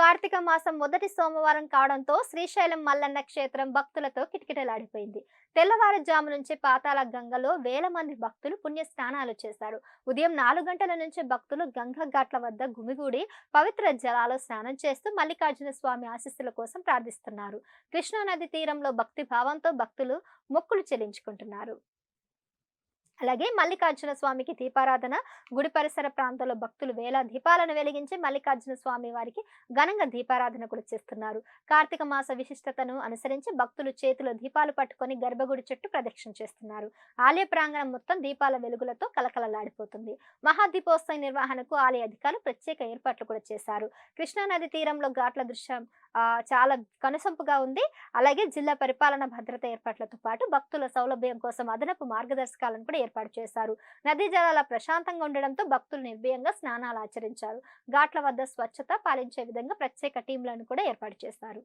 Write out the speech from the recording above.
కార్తీక మాసం మొదటి సోమవారం కావడంతో శ్రీశైలం మల్లన్న క్షేత్రం భక్తులతో కిటకిటలాడిపోయింది. తెల్లవారుజాము నుంచి పాతాళ గంగలో వేల మంది భక్తులు పుణ్య స్నానాలు చేశారు. ఉదయం 4 గంటల నుంచి భక్తులు గంగ ఘాట్ల వద్ద గుమిగూడి పవిత్ర జలాలు స్నానం చేస్తూ మల్లికార్జున స్వామి ఆశీస్సుల కోసం ప్రార్థిస్తున్నారు. కృష్ణా నది తీరంలో భక్తి భావంతో భక్తులు మొక్కులు చెల్లించుకుంటున్నారు. అలాగే మల్లికార్జున స్వామికి దీపారాధన, గుడి పరిసర ప్రాంతాల్లో భక్తులు వేల దీపాలను వెలిగించి మల్లికార్జున స్వామి వారికి ఘనంగా దీపారాధన కూడా చేస్తున్నారు. కార్తీక మాస విశిష్టతను అనుసరించి భక్తులు చేతిలో దీపాలు పట్టుకొని గర్భగుడి చుట్టూ ప్రదక్షిణ చేస్తున్నారు. ఆలయ ప్రాంగణం మొత్తం దీపాల వెలుగులతో కలకలలాడిపోతుంది. మహాదీపోత్సవ నిర్వహణకు ఆలయ అధికారులు ప్రత్యేక ఏర్పాట్లు కూడా చేశారు. కృష్ణా నది తీరంలో ఘాట్ల దృశ్యం చాలా కనుసంపుగా ఉంది. అలాగే జిల్లా పరిపాలన భద్రత ఏర్పాట్లతో పాటు భక్తుల సౌలభ్యం కోసం అదనపు మార్గదర్శకాలను కూడా ఏర్పాటు చేశారు. నదీ జలాల ప్రశాంతంగా ఉండడంతో భక్తులు నిర్భయంగా స్నానాలు ఆచరించారు. ఘాట్ల వద్ద స్వచ్ఛత పాలించే విధంగా ప్రత్యేక టీంలను కూడా ఏర్పాటు చేశారు.